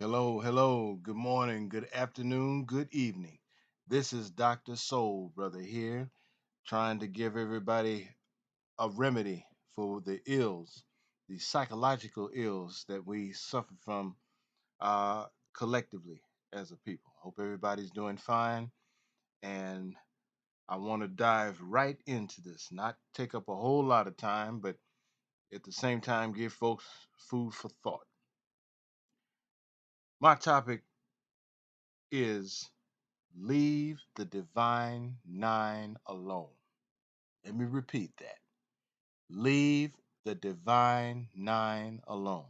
Hello, hello, good morning, good afternoon, good evening. This is Dr. Soul Brother here, trying to give everybody a remedy for the ills, the psychological ills that we suffer from collectively as a people. Hope everybody's doing fine, and I want to dive right into this, not take up a whole lot of time, but at the same time give folks food for thought. My topic is leave the divine nine alone. Let me repeat that. Leave the divine nine alone.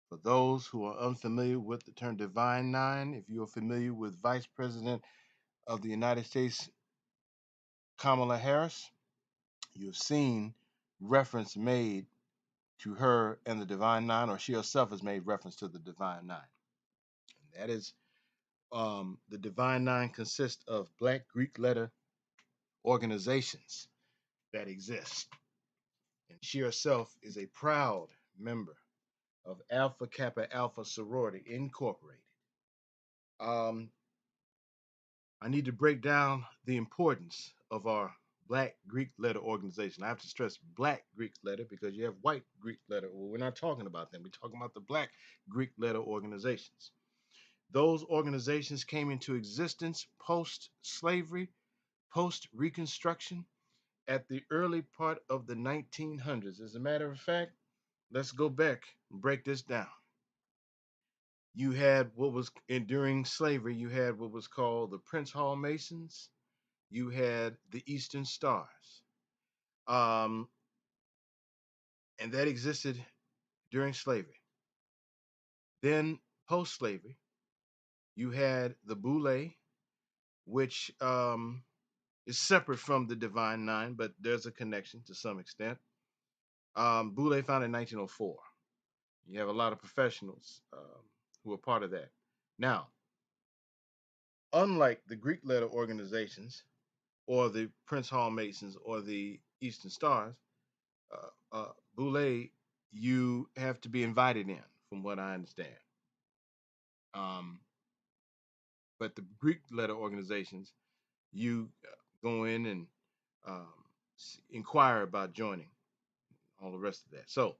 For those who are unfamiliar with the term divine nine, if you are familiar with Vice President of the United States, Kamala Harris, you have seen reference made to her and the divine nine, or she herself has made reference to the divine nine. And that is the divine nine consists of Black Greek letter organizations that exist. And she herself is a proud member of Alpha Kappa Alpha Sorority Incorporated. Um, I need to break down the importance of our Black Greek letter organization. I have to stress Black Greek letter because you have white Greek letter. Well, we're not talking about them. We're talking about the Black Greek letter organizations. Those organizations came into existence post slavery, post Reconstruction, at the early part of the 1900s. As a matter of fact, let's go back and break this down. You had what was during slavery, you had what was called the Prince Hall Masons, you had the Eastern Stars. Um, and that existed during slavery. Then, post slavery, you had the Boule, which is separate from the Divine Nine, but there's a connection to some extent. Boule founded in 1904. You have a lot of professionals who are part of that. Now, unlike the Greek letter organizations or the Prince Hall Masons or the Eastern Stars, Boule, you have to be invited in, from what I understand. Um, but the Greek letter organizations, you go in and um, inquire about joining, all the rest of that. So,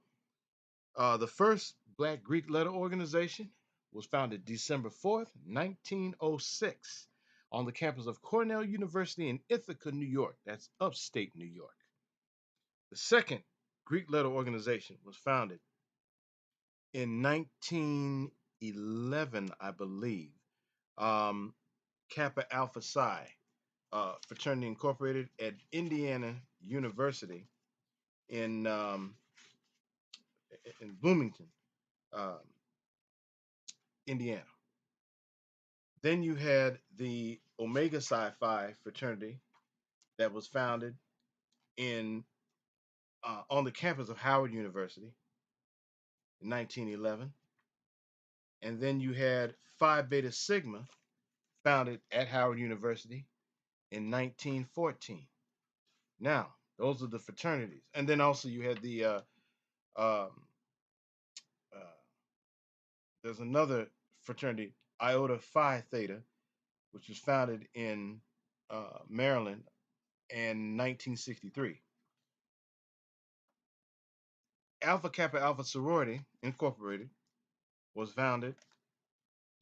the first Black Greek letter organization was founded December 4th, 1906, on the campus of Cornell University in Ithaca, New York. That's upstate New York. The second Greek letter organization was founded in 1911, I believe. Um, Kappa Alpha Psi Fraternity Incorporated at Indiana University in in Bloomington, um, Indiana. Then you had the Omega Psi Phi fraternity that was founded in on the campus of Howard University in 1911, and then you had Phi Beta Sigma founded at Howard University in 1914. Now, those are the fraternities, and then also you had the um, uh, there's another fraternity, Iota Phi Theta, which was founded in Maryland in 1963. Alpha Kappa Alpha Sorority Incorporated was founded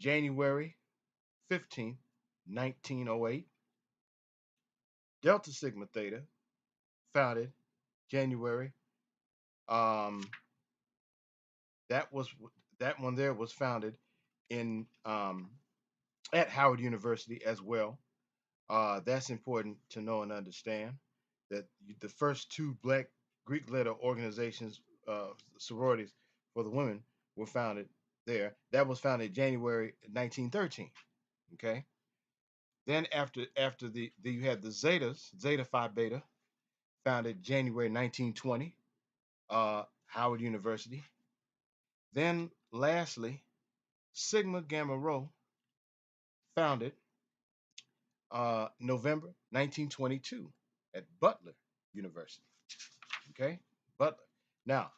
January 15th, 1908. Delta Sigma Theta founded January. Um, that was that one there was founded in at Howard University as well. That's important to know and understand that the first two Black Greek letter organizations, sororities for the women, were founded there. That was founded January 1913. Okay. Then after the you had the Zetas, Zeta Phi Beta, founded January 1920, Howard University. Then lastly, Sigma Gamma Rho, founded November 1922 at Butler University. Okay, Butler. Now,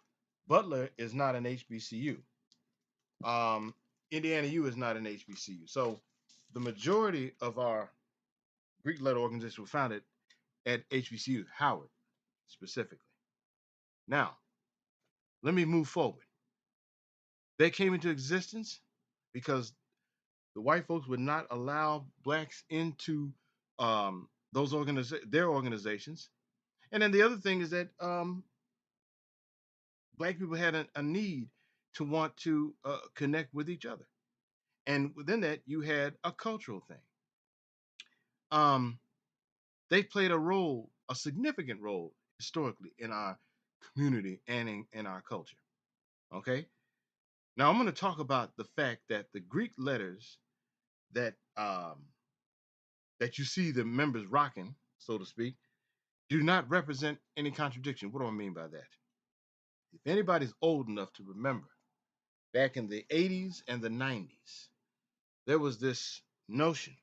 Butler is not an HBCU. Um, Indiana U is not an HBCU. So the majority of our Greek letter organizations were founded at HBCU, Howard specifically. Now, let me move forward. They came into existence because the white folks would not allow blacks into their organizations. And then the other thing is that black people had a need to want to connect with each other. And within that, you had a cultural thing. Um, they played a significant role historically in our community and in our culture. Okay. Now I'm going to talk about the fact that the Greek letters that that you see the members rocking, so to speak, do not represent any contradiction. What do I mean by that? If anybody's old enough to remember, back in the 80s and the 90s, there was this notion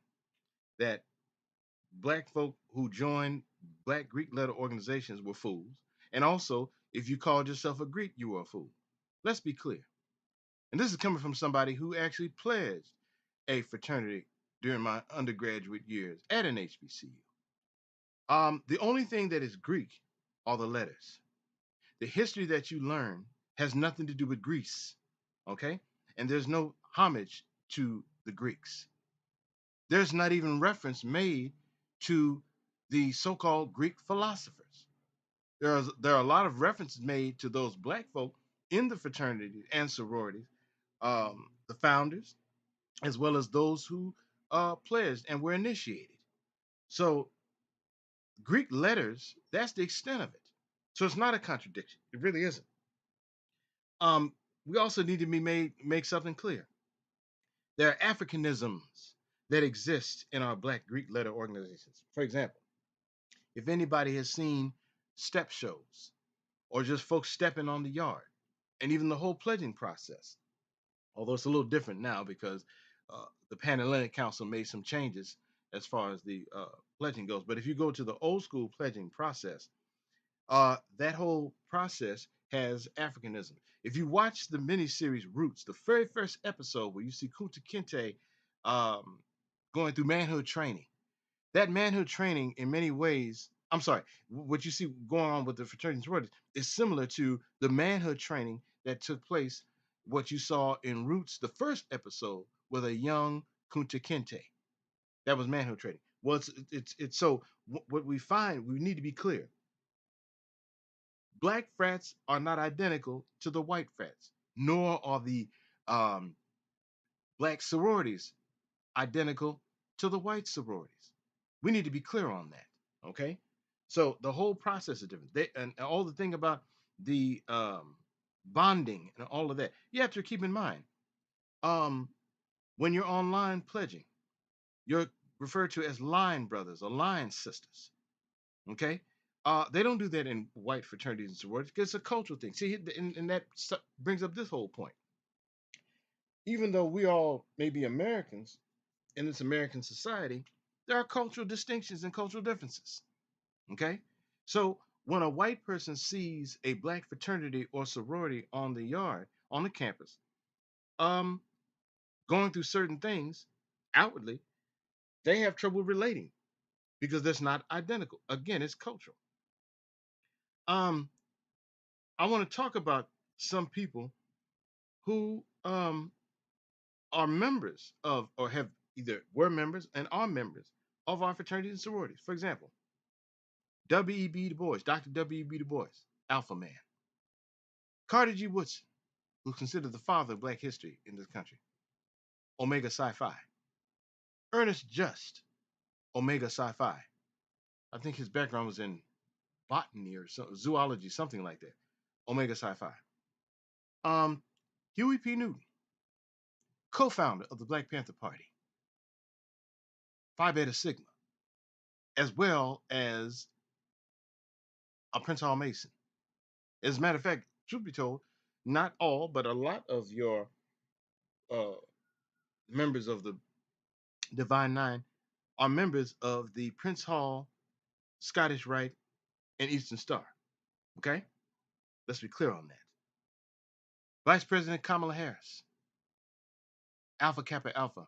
that black folk who joined black Greek letter organizations were fools. And also, if you called yourself a Greek, you were a fool. Let's be clear. And this is coming from somebody who actually pledged a fraternity during my undergraduate years at an HBCU. The only thing that is Greek are the letters. The history that you learn has nothing to do with Greece, okay? And there's no homage to the Greeks. There's not even reference made to the so-called Greek philosophers. There are a lot of references made to those black folk in the fraternities and sororities, the founders, as well as those who pledged and were initiated. So Greek letters, that's the extent of it. So it's not a contradiction. It really isn't. Um, we also need to make something clear. There are Africanisms that exist in our Black Greek letter organizations. For example, if anybody has seen step shows or just folks stepping on the yard, and even the whole pledging process, although it's a little different now because the Pan-Hellenic Council made some changes as far as the pledging goes. But if you go to the old school pledging process, that whole process has Africanism. If you watch the miniseries Roots, the very first episode where you see Kunta Kinte um, going through manhood training, that manhood training in many ways, I'm sorry, what you see going on with the fraternity and sororities is similar to the manhood training that took place, what you saw in Roots, the first episode with a young Kunta Kinte. That was manhood training. Well, it's so what we find, we need to be clear. Black frats are not identical to the white frats, nor are the um, black sororities identical to the white sororities. We need to be clear on that. Okay. So the whole process is different. And all the thing about the bonding and all of that, you have to keep in mind um, when you're online pledging, you're referred to as line brothers or line sisters. Okay. They don't do that in white fraternities and sororities because it's a cultural thing. See, and that brings up this whole point. Even though we all may be Americans in this American society, there are cultural distinctions and cultural differences. Okay. So when a white person sees a black fraternity or sorority on the yard, on the campus, um, going through certain things outwardly, they have trouble relating because that's not identical. Again, it's cultural. Um, I want to talk about some people who are members of or have either were members and are members of our fraternities and sororities. For example, W.E.B. Du Bois, Dr. W.E.B. Du Bois, Alpha Man. Carter G. Woodson, who's considered the father of black history in this country, Omega Psi Phi. Ernest Just, Omega Psi Phi. I think his background was in botany or zoology, something like that. Omega Psi Phi. Um, Huey P. Newton, co-founder of the Black Panther Party, Phi Beta Sigma, as well as a Prince Hall Mason. As a matter of fact, truth be told, not all, but a lot of your uh, members of the Divine Nine are members of the Prince Hall, Scottish Rite, and Eastern Star. Okay? Let's be clear on that. Vice President Kamala Harris, Alpha Kappa Alpha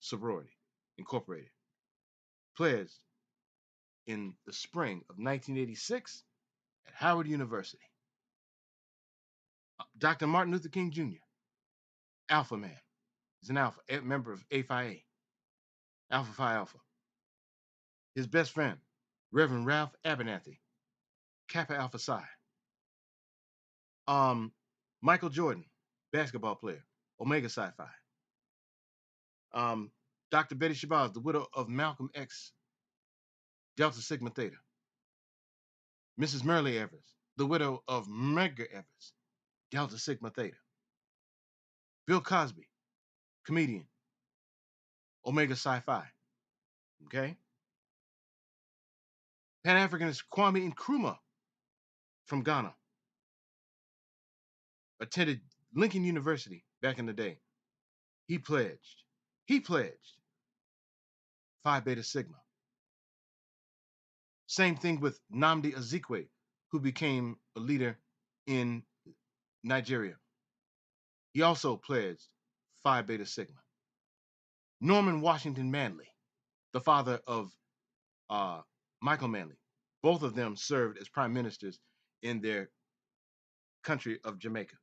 Sorority Incorporated, pledged in the spring of 1986 at Howard University. Dr. Martin Luther King Jr., Alpha Man, is an Alpha, a member of A Phi A, Alpha Phi Alpha. His best friend, Reverend Ralph Abernathy, Kappa Alpha Psi. Michael Jordan, basketball player, Omega Psi Phi. Dr. Betty Shabazz, the widow of Malcolm X, Delta Sigma Theta. Mrs. Myrlie Evers, the widow of Medgar Evers, Delta Sigma Theta. Bill Cosby, comedian, Omega Psi Phi. Okay? Pan Africanist Kwame Nkrumah from Ghana attended Lincoln University back in the day. He pledged Phi Beta Sigma. Same thing with Nnamdi Azikiwe, who became a leader in Nigeria. He also pledged Phi Beta Sigma. Norman Washington Manley, the father of Michael Manley, both of them served as prime ministers in their country of Jamaica.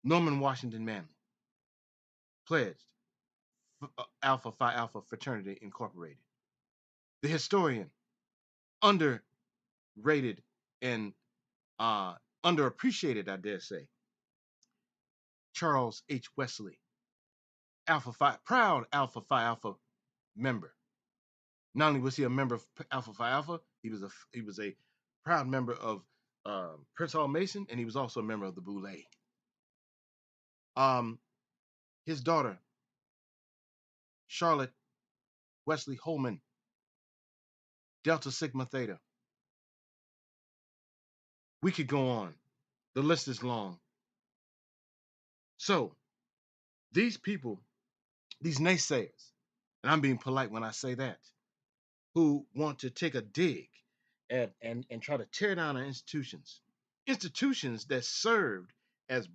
Norman Washington Manley pledged Alpha Phi Alpha Fraternity Incorporated. The historian, underrated and underappreciated, I dare say, Charles H. Wesley, Alpha Phi, proud Alpha Phi Alpha member. Not only was he a member of Alpha Phi Alpha, he was a proud member of Prince Hall Mason, and he was also a member of the Boule. His daughter, Charlotte Wesley Holman, Delta Sigma Theta. We could go on. The list is long. So these people, these naysayers, and I'm being polite when I say that, who want to take a dig at and try to tear down our institutions, institutions that served as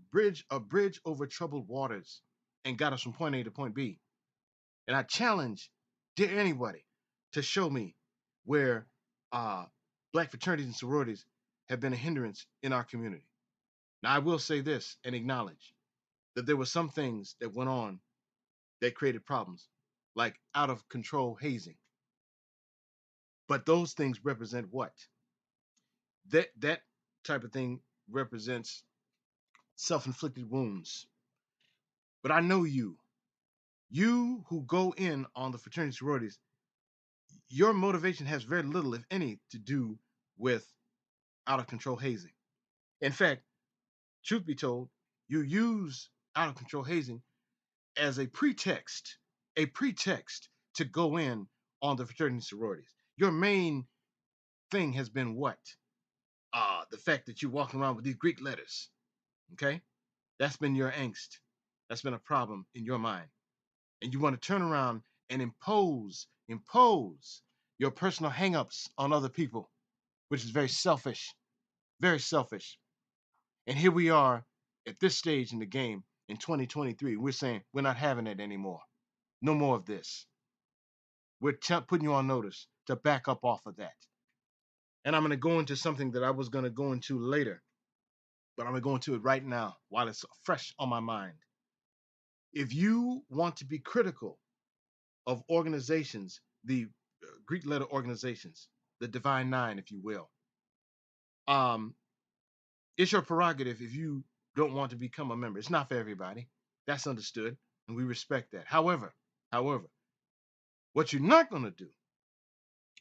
a bridge over troubled waters and got us from point A to point B. And I challenge dare anybody to show me where black fraternities and sororities have been a hindrance in our community. Now I will say this and acknowledge that there were some things that went on that created problems, like out of control hazing. But those things represent what? That type of thing represents self-inflicted wounds. But I know you who go in on the fraternity sororities, your motivation has very little, if any, to do with out of control hazing. In fact, truth be told, you use out of control hazing as a pretext to go in on the fraternity sororities. Your main thing has been what? The fact that you're walking around with these Greek letters. Okay? That's been your angst. That's been a problem in your mind. And you want to turn around and impose your personal hangups on other people, which is very selfish, very selfish. And here we are at this stage in the game in 2023. We're saying we're not having it anymore. No more of this. We're putting you on notice to back up off of that. And I'm going to go into something that I was going to go into later, but I'm going to go into it right now while it's fresh on my mind. If you want to be critical of organizations, the Greek letter organizations, the Divine Nine, if you will, um, it's your prerogative if you don't want to become a member. It's not for everybody. That's understood, and we respect that. However, what you're not going to do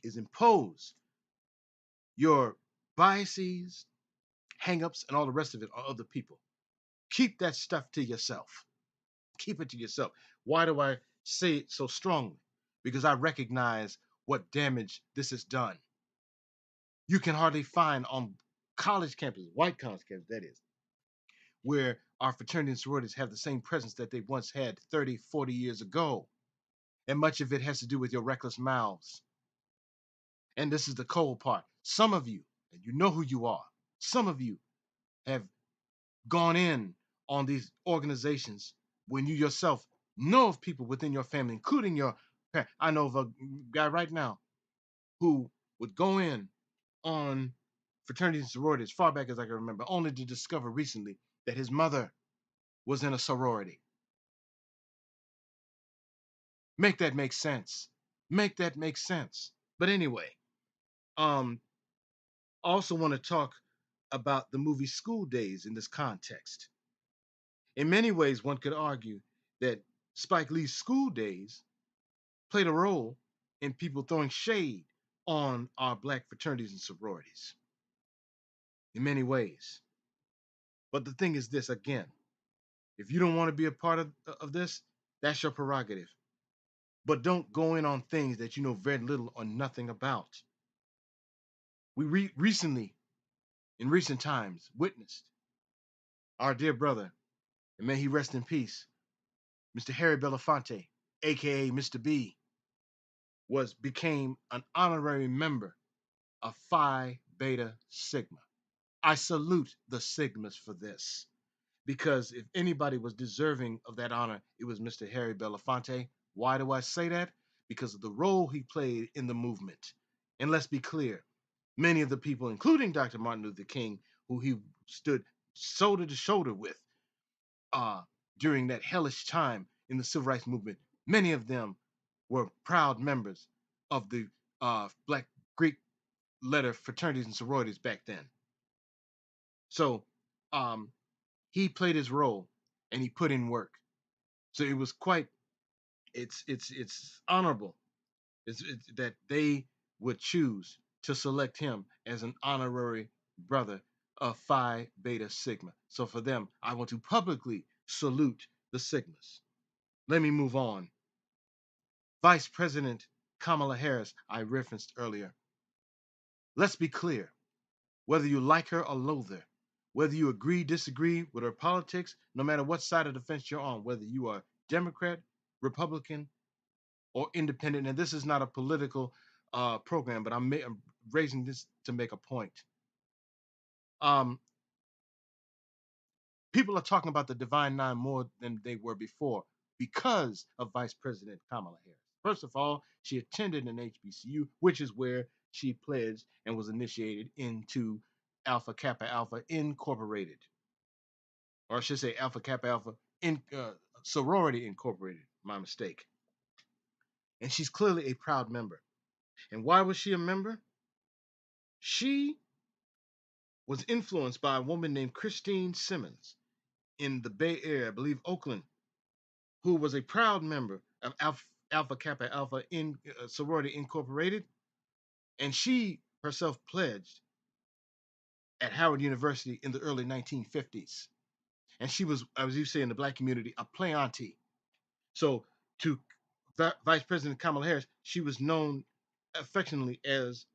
is impose your biases, hangups, and all the rest of it on other people. Keep that stuff to yourself. Keep it to yourself. Why do I say it so strongly? Because I recognize what damage this has done. You can hardly find on college campuses, white college campuses, that is, where our fraternity and sororities have the same presence that they once had 30, 40 years ago. And much of it has to do with your reckless mouths. And this is the cold part. Some of you, and you know who you are, some of you have gone in on these organizations when you yourself Know of people within your family, including your parents. I know of a guy right now who would go in on fraternities and sororities as far back as I can remember, only to discover recently that his mother was in a sorority. Make that make sense. Make that make sense. But anyway, um, also want to talk about the movie School Days in this context. In many ways, one could argue that Spike Lee's School Days played a role in people throwing shade on our black fraternities and sororities in many ways. But the thing is this again, if you don't want to be a part of this, that's your prerogative. But don't go in on things that you know very little or nothing about. We recently, in recent times, witnessed our dear brother, and may he rest in peace, Mr. Harry Belafonte, aka Mr. B, became an honorary member of Phi Beta Sigma. I salute the Sigmas for this because if anybody was deserving of that honor, it was Mr. Harry Belafonte. Why do I say that? Because of the role he played in the movement. And let's be clear, many of the people, including Dr. Martin Luther King, who he stood shoulder to shoulder with uh, during that hellish time in the civil rights movement, many of them were proud members of the Black Greek letter fraternities and sororities back then. So um, he played his role and he put in work. So it was quite it's honorable it's that they would choose to select him as an honorary brother of Phi Beta Sigma. So for them, I want to publicly salute the Sigmas. Let me move on. Vice President Kamala Harris, I referenced earlier. Let's be clear. Whether you like her or loathe her, whether you agree, disagree with her politics, no matter what side of the fence you're on, whether you are Democrat, Republican, or independent, and this is not a political program, but I'm raising this to make a point. Um, People are talking about the Divine Nine more than they were before because of Vice President Kamala Harris. First of all, she attended an HBCU, which is where she pledged and was initiated into Alpha Kappa Alpha Incorporated, or I should say Alpha Kappa Alpha in Sorority Incorporated. My mistake. And she's clearly a proud member. And why was she a member? She was influenced by a woman named Christine Simmons in the Bay Area, I believe Oakland, who was a proud member of Alpha Kappa Alpha in Sorority Incorporated, and she herself pledged at Howard University in the early 1950s. And she was, as you say in the black community, a play-auntie. So to Vice President Kamala Harris, she was known affectionately as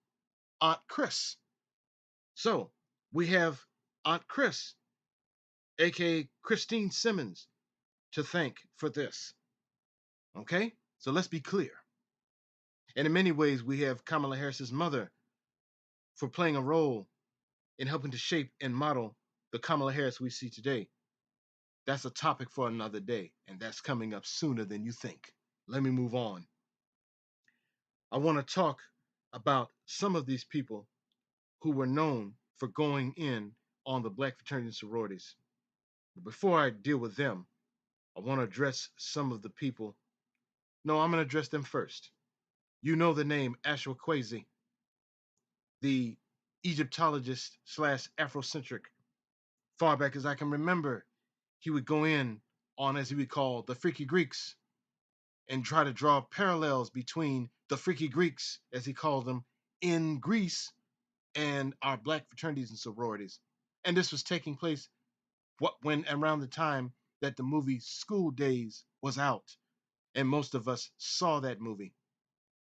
Aunt Chris. So we have Aunt Chris, aka Christine Simmons, to thank for this. Okay? So let's be clear. And in many ways, we have Kamala Harris's mother for playing a role in helping to shape and model the Kamala Harris we see today. That's a topic for another day, and that's coming up sooner than you think. Let me move on. I want to talk about some of these people who were known for going in on the black fraternity and sororities. But before I deal with them, I want to address some of the people. No, I'm going to address them first. You know the name Ashwa Kwesi, the Egyptologist slash Afrocentric. Far back as I can remember, he would go in on, as he would call, the freaky Greeks and try to draw parallels between the freaky Greeks, as he called them, in Greece and our black fraternities and sororities. And this was taking place when around the time that the movie School Days was out, and most of us saw that movie.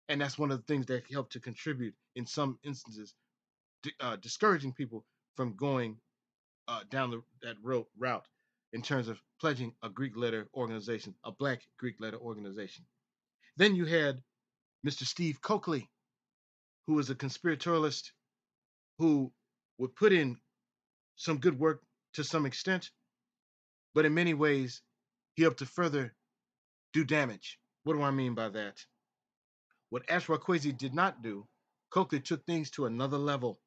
And that's one of the things that helped to contribute in some instances, discouraging people from going down that route in terms of pledging a Greek letter organization, a black Greek letter organization. Then you had Mr. Steve Coakley, who was a conspiratorialist who would put in some good work to some extent, but in many ways, he helped to further do damage. What do I mean by that? What Ashwakwezi did not do, Coakley took things to another level.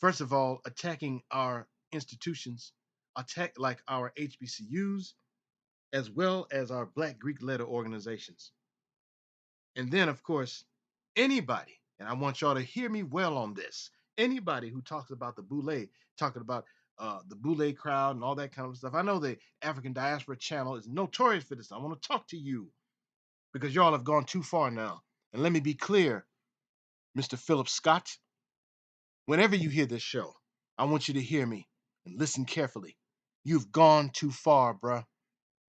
First of all, attacking our institutions, attack like our HBCUs, as well as our Black Greek letter organizations. And then, of course, anybody, and I want y'all to hear me well on this, anybody who talks about the Boule, talking about the Boule crowd and all that kind of stuff. I know the African Diaspora Channel is notorious for this. I want to talk to you because y'all have gone too far now. And let me be clear, Mr. Philip Scott, whenever you hear this show, I want you to hear me and listen carefully. You've gone too far, bruh.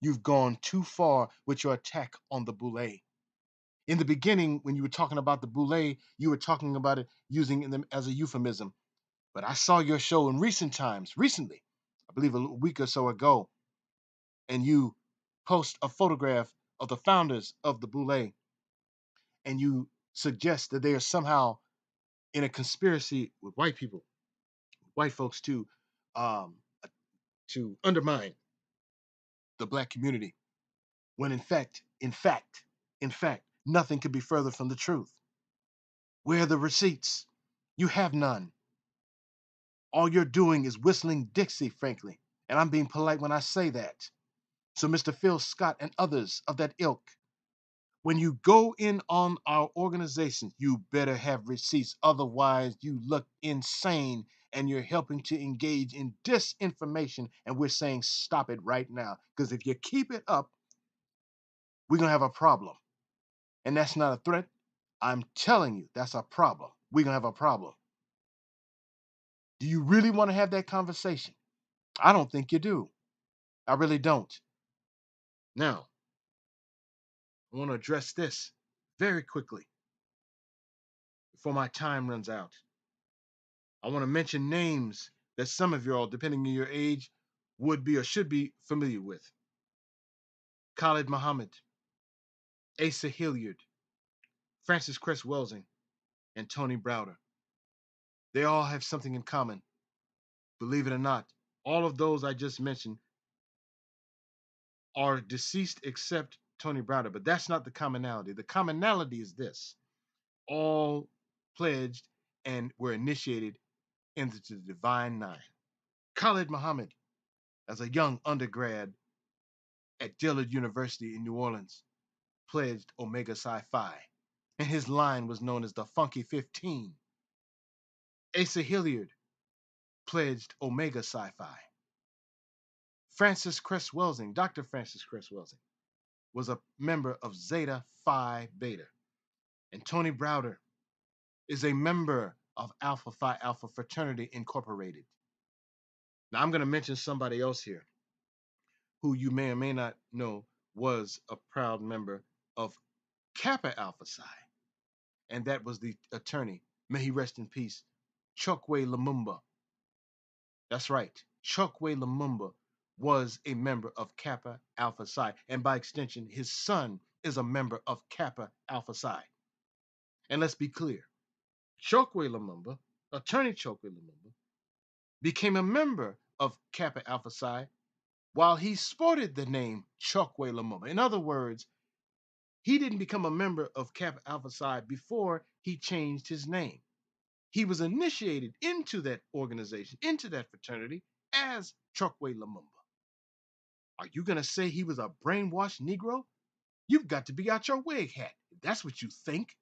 You've gone too far with your attack on the Boule. In the beginning, when you were talking about the Boule, you were talking about it using them as a euphemism. But I saw your show in recent times, recently, I believe a week or so ago, and you post a photograph of the founders of the Boule, and you suggest that they are somehow in a conspiracy with white people, white folks um, to undermine the black community. When in fact, nothing could be further from the truth. Where are the receipts? You have none. All you're doing is whistling Dixie, frankly. And I'm being polite when I say that. So, Mr. Phil Scott and others of that ilk, when you go in on our organization, you better have receipts. Otherwise, you look insane and you're helping to engage in disinformation. And we're saying stop it right now. Because if you keep it up, we're going to have a problem. And that's not a threat. I'm telling you, that's a problem. We're going to have a problem. Do you really want to have that conversation? I don't think you do. I really don't. Now, I want to address this very quickly before my time runs out. I want to mention names that some of you all, depending on your age, would be or should be familiar with. Khalid Muhammad, Asa Hilliard, Francis Cress Welsing, and Tony Browder. They all have something in common. Believe it or not, all of those I just mentioned are deceased except Tony Browder, but that's not the commonality. The commonality is this: all pledged and were initiated into the Divine Nine. Khalid Muhammad, as a young undergrad at Dillard University in New Orleans, pledged Omega Psi Phi, and his line was known as the Funky 15. Asa Hilliard pledged Omega Psi Phi. Francis Cress Welsing, Dr. Francis Cress Welsing, was a member of Zeta Phi Beta. And Tony Browder is a member of Alpha Phi Alpha Fraternity Incorporated. Now, I'm going to mention somebody else here who you may or may not know was a proud member of Kappa Alpha Psi, and that was the attorney, may he rest in peace, Chokwe Lumumba. That's right, Chokwe Lumumba was a member of Kappa Alpha Psi, and by extension, his son is a member of Kappa Alpha Psi. And let's be clear, Chokwe Lumumba, attorney Chokwe Lumumba, became a member of Kappa Alpha Psi while he sported the name Chokwe Lumumba. In other words, he didn't become a member of Kappa Alpha Psi before he changed his name. He was initiated into that organization, into that fraternity, as Chokwe Lumumba. Are you going to say he was a brainwashed Negro? You've got to be out your wig hat. If that's what you think,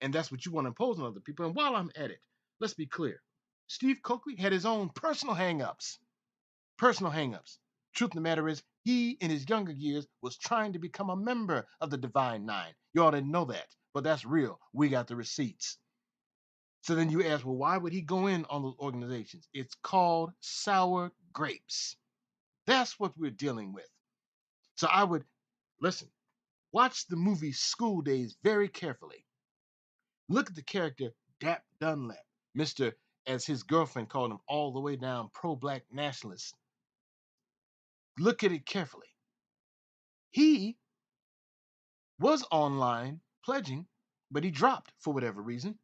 and that's what you want to impose on other people. And while I'm at it, let's be clear. Steve Coakley had his own personal hangups. Personal hangups. Truth of the matter is, he, in his younger years, was trying to become a member of the Divine Nine. You all didn't know that, but that's real. We got the receipts. So then you ask, well, why would he go in on those organizations? It's called sour grapes. That's what we're dealing with. So I would, listen, watch the movie School Days very carefully. Look at the character Dap Dunlap, Mr., as his girlfriend called him, all the way down pro-black nationalist. Look at it carefully. He was online pledging, but he dropped for whatever reason.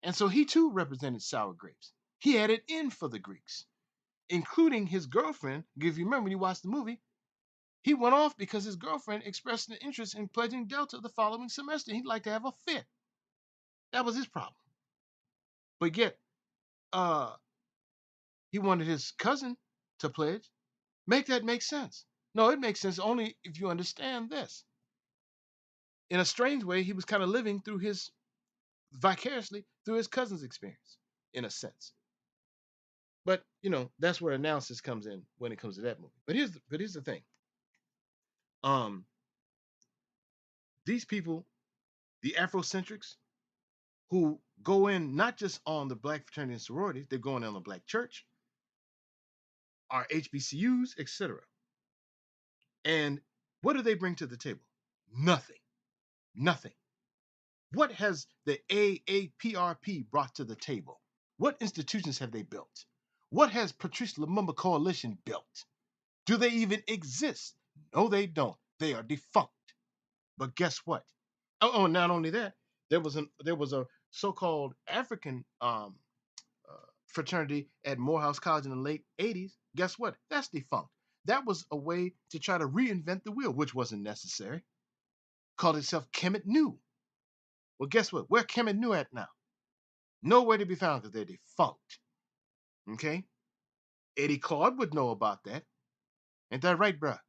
And so he too represented sour grapes. He had it in for the Greeks, including his girlfriend. If you remember when you watched the movie, He went off because his girlfriend expressed an interest in pledging Delta the following semester. He'd like to have a fit. That was his problem. But yet, uh, he wanted his cousin to pledge. Make that make sense? No, it makes sense only if you understand this. In a strange way, he was kind of living through his vicariously through his cousin's experience, in a sense. But that's where analysis comes in when it comes to that movie. But here's the thing. Um, these people, the Afrocentrics, who go in not just on the black fraternity and sororities, they're going on the black church, our HBCUs, etc. And what do they bring to the table? Nothing. Nothing. What has the AAPRP brought to the table? What institutions have they built? What has Patrice Lumumba Coalition built? Do they even exist? No, they don't. They are defunct. But guess what? Not only that, there was a so-called African fraternity at Morehouse College in the late 80s. Guess what? That's defunct. That was a way to try to reinvent the wheel, which wasn't necessary. Called itself Kemet New. Well, guess what? Where Kemet New at now? Nowhere to be found because they're defunct. Okay? Eddie Claude would know about that. Ain't that right, bruh?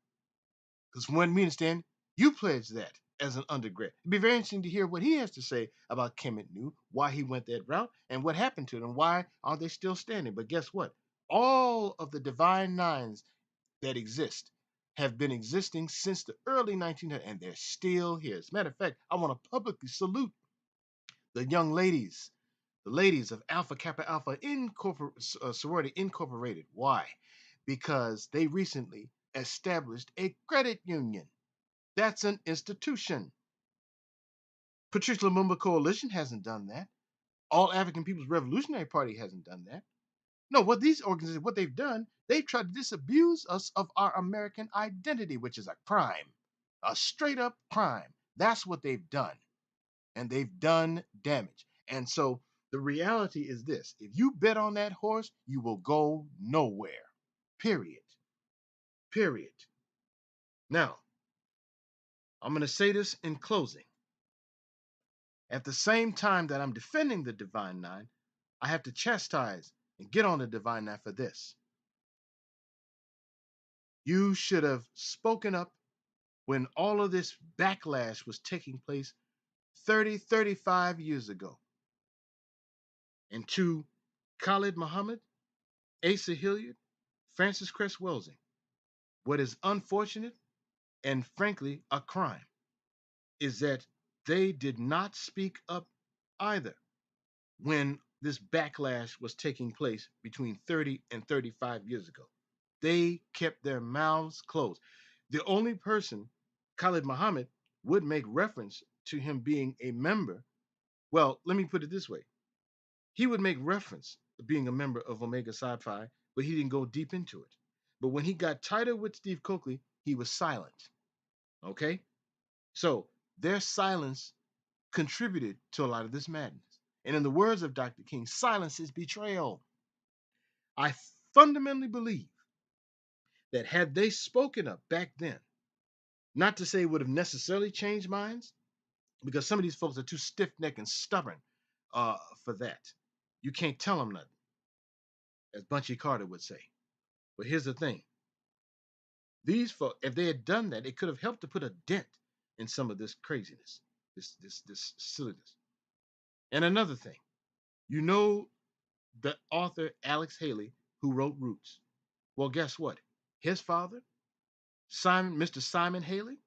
Because from what we understand, you pledged that as an undergrad. It'd be very interesting to hear what he has to say about Kemet New, why he went that route, and what happened to them. Why are they still standing? But guess what? All of the Divine Nines that exist have been existing since the early 1900s, and they're still here. As a matter of fact, I want to publicly salute the young ladies, the ladies of Alpha Kappa Alpha Sorority Incorporated. Why? Because they recently established a credit union. That's an institution. Patrice Lumumba Coalition hasn't done that. All African People's Revolutionary Party hasn't done that. No, what these organizations, what they've done, they've tried to disabuse us of our American identity, which is a crime, a straight up crime. That's what they've done. And they've done damage. And so the reality is this: if you bet on that horse, you will go nowhere. Period. Period. Now, I'm going to say this in closing. At the same time that I'm defending the Divine Nine, I have to chastise and get on the Divine Nine for this. You should have spoken up when all of this backlash was taking place 30, 35 years ago. And to Khalid Muhammad, Asa Hilliard, Francis Cress Welsing, what is unfortunate and frankly a crime is that they did not speak up either when this backlash was taking place between 30 and 35 years ago. They kept their mouths closed. The only person, Khalid Muhammad, would make reference to him being a member. Well, let me put it this way. He would make reference to being a member of Omega Psi Phi, but he didn't go deep into it. But when he got tighter with Steve Coakley, he was silent. Okay? So their silence contributed to a lot of this madness. And in the words of Dr. King, silence is betrayal. I fundamentally believe that had they spoken up back then, not to say it would have necessarily changed minds, because some of these folks are too stiff-necked and stubborn for that. You can't tell them nothing, as Bunchy Carter would say. But here's the thing. These folks, if they had done that, it could have helped to put a dent in some of this craziness, this silliness. And another thing, you know the author Alex Haley, who wrote Roots. Well, guess what? His father, Mr. Simon Haley,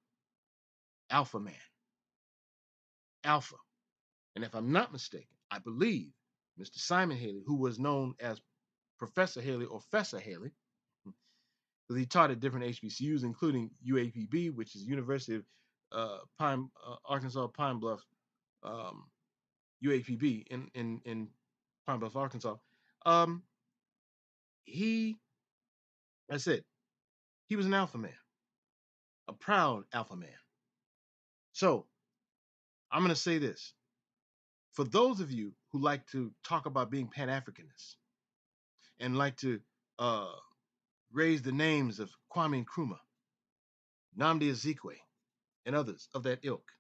Alpha Man. Alpha. And if I'm not mistaken, I believe Mr. Simon Haley, who was known as Professor Haley or Fessor Haley, because he taught at different HBCUs, including UAPB, which is University of Arkansas Pine Bluff, UAPB in Pine Bluff, Arkansas. Um, he, I said, he was an alpha man, a proud alpha man. So I'm going to say this. For those of you who like to talk about being Pan-Africanists and like to uh, raise the names of Kwame Nkrumah, Nnamdi Ezekwe, and others of that ilk,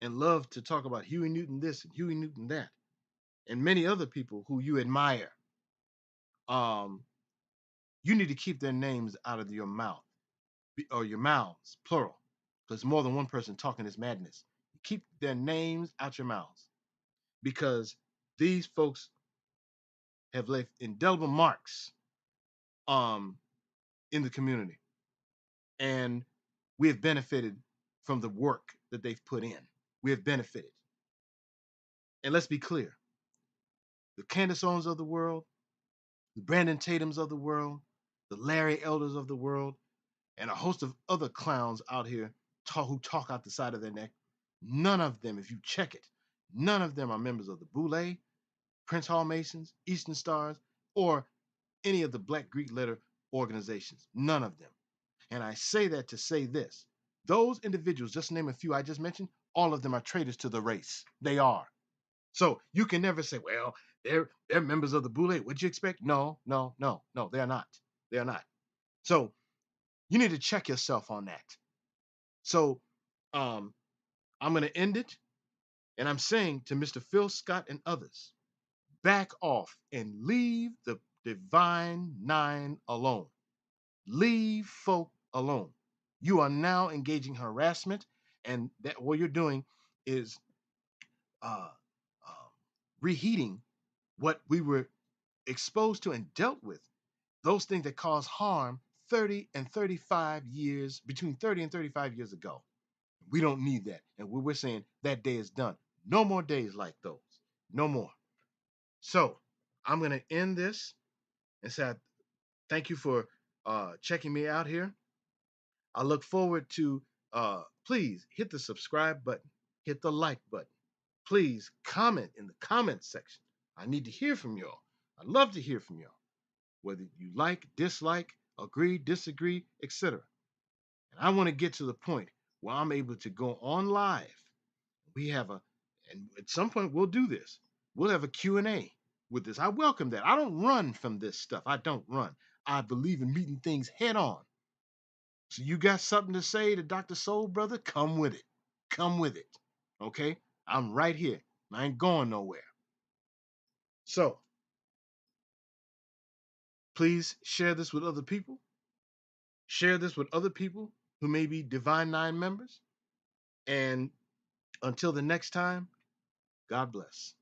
and love to talk about Huey Newton this and Huey Newton that, and many other people who you admire, um, you need to keep their names out of your mouth or your mouths, plural, because more than one person talking is madness. Keep their names out your mouths because these folks have left indelible marks um, in the community, and we have benefited from the work that they've put in. We have benefited, and let's be clear: the Candace Owens of the world, the Brandon Tatums of the world, the Larry Elders of the world, and a host of other clowns out here who talk out the side of their neck. None of them, if you check it, none of them are members of the Boule, Prince Hall Masons, Eastern Stars, or any of the Black Greek letter organizations. None of them. And I say that to say this. Those individuals, just to name a few I just mentioned, all of them are traitors to the race. They are. So you can never say, well, they're members of the Boule. What'd you expect? No, no, no, no, they're not. They're not. So you need to check yourself on that. So um, I'm going to end it. And I'm saying to Mr. Phil Scott and others, back off and leave the divine nine alone. Leave folk alone. You are now engaging harassment, and that what you're doing is uh, uh, reheating what we were exposed to and dealt with. Those things that cause harm 30 and 35 years, between 30 and 35 years ago. We don't need that. And we're saying that day is done. No more days like those. No more. So I'm going to end this and say thank you for checking me out here. I look forward to, please hit the subscribe button, hit the like button. Please comment in the comments section. I need to hear from y'all. I'd love to hear from y'all, whether you like, dislike, agree, disagree, etc. And I want to get to the point where I'm able to go on live. We have a, and at some point we'll do this. We'll have a Q&A with this. I welcome that. I don't run from this stuff. I don't run. I believe in meeting things head on. So you got something to say to Dr. Soul Brother? Come with it. Come with it. Okay? I'm right here. I ain't going nowhere. So please share this with other people. Share this with other people who may be Divine Nine members. And until the next time, God bless.